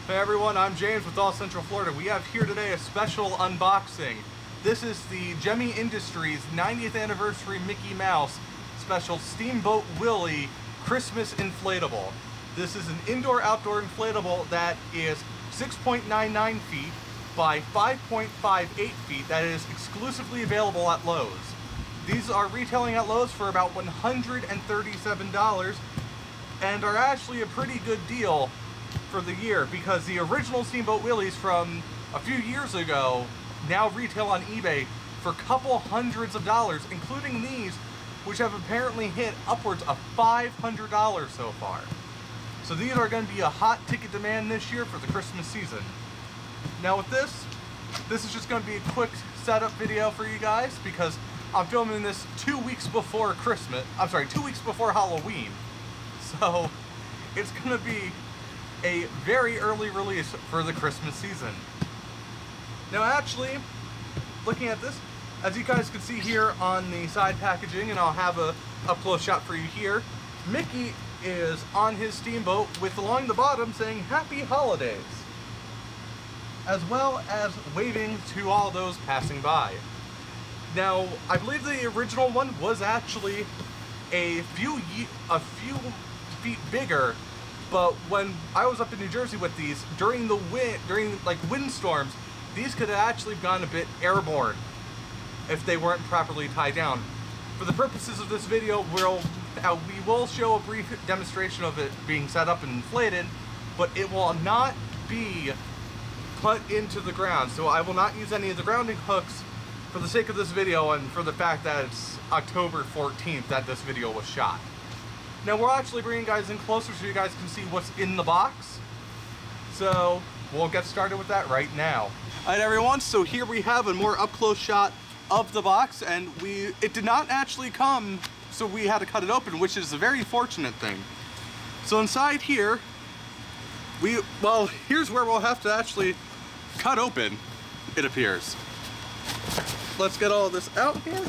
Hey everyone, I'm James with AllCentralFlorida. We have here today a special unboxing. This is the Gemmy Industries 90th Anniversary Mickey Mouse Special Steamboat Willie Christmas Inflatable. This is an indoor-outdoor inflatable that is 6.99 feet by 5.58 feet that is exclusively available at Lowe's. These are retailing at Lowe's for about $137 and are actually a pretty good deal for the year, because the original Steamboat Willies from a few years ago now retail on eBay for a couple hundreds of dollars, including these, which have apparently hit upwards of $500 so far. So these are going to be a hot ticket demand this year for the Christmas season. Now with this is just going to be a quick setup video for you guys, because I'm filming this 2 weeks before Christmas. I'm sorry, 2 weeks before Halloween. So it's going to be a very early release for the Christmas season. Now actually, looking at this, as you guys can see here on the side packaging, and I'll have a up-close shot for you here, Mickey is on his steamboat with along the bottom saying Happy Holidays, as well as waving to all those passing by. Now, I believe the original one was actually a few feet bigger, but when I was up in New Jersey with these, during like windstorms, these could have actually gone a bit airborne if they weren't properly tied down. For the purposes of this video, we will show a brief demonstration of it being set up and inflated, but it will not be put into the ground. So I will not use any of the grounding hooks for the sake of this video, and for the fact that it's October 14th that this video was shot. Now we're actually bringing you guys in closer so you guys can see what's in the box. So we'll get started with that right now. Alright everyone, so here we have a more up-close shot of the box, and it did not actually come, so we had to cut it open, which is a very fortunate thing. So inside here, here's where we'll have to actually cut open, it appears. Let's get all of this out here.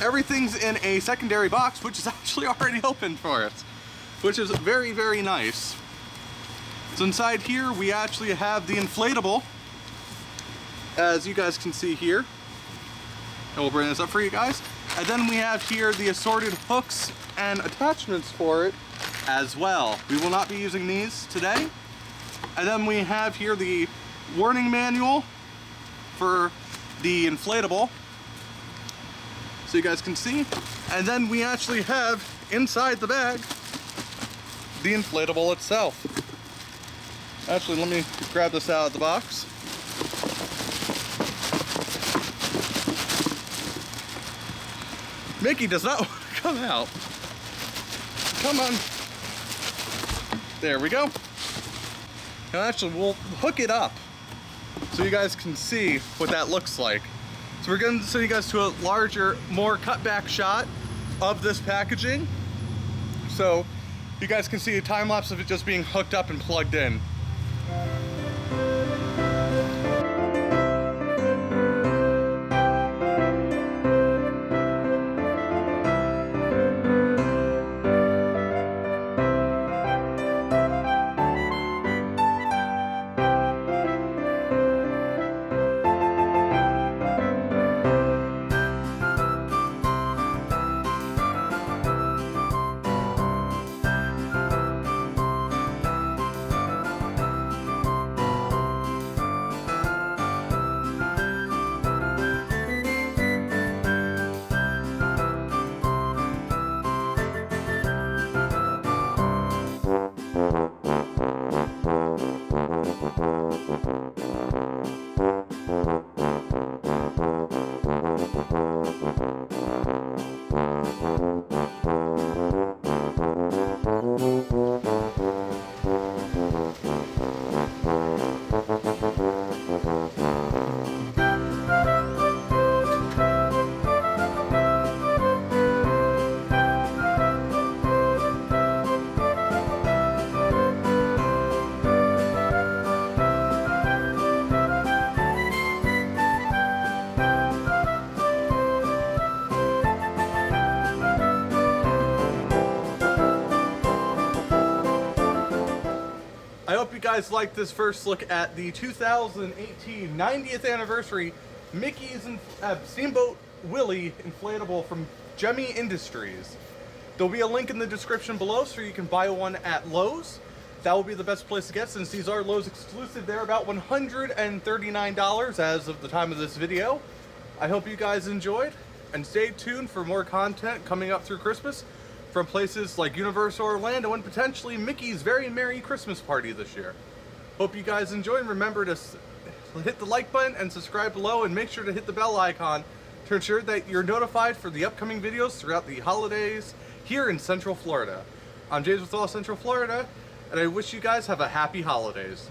Everything's in a secondary box, which is actually already open for us, which is very, very nice. So inside here, we actually have the inflatable, as you guys can see here. And we'll bring this up for you guys. And then we have here the assorted hooks and attachments for it as well. We will not be using these today. And then we have here the warning manual for the inflatable, so you guys can see. And then we actually have inside the bag the inflatable itself. Actually, let me grab this out of the box. Mickey does not want to come out. Come on. There we go. Now actually, we'll hook it up so you guys can see what that looks like. So we're going to send you guys to a larger, more cut back shot of this packaging, so you guys can see a time lapse of it just being hooked up and plugged in. guys liked this first look at the 2018 90th anniversary Mickey's Steamboat Willie inflatable from Gemmy Industries. There'll be a link in the description below so you can buy one at Lowe's. That will be the best place to get since these are Lowe's exclusive. They're about $139 as of the time of this video. I hope you guys enjoyed, and stay tuned for more content coming up through Christmas from places like Universal Orlando and potentially Mickey's Very Merry Christmas Party this year. Hope you guys enjoy, and remember to hit the like button and subscribe below, and make sure to hit the bell icon to ensure that you're notified for the upcoming videos throughout the holidays here in Central Florida. I'm James with AllCentralFlorida, and I wish you guys have a happy holidays.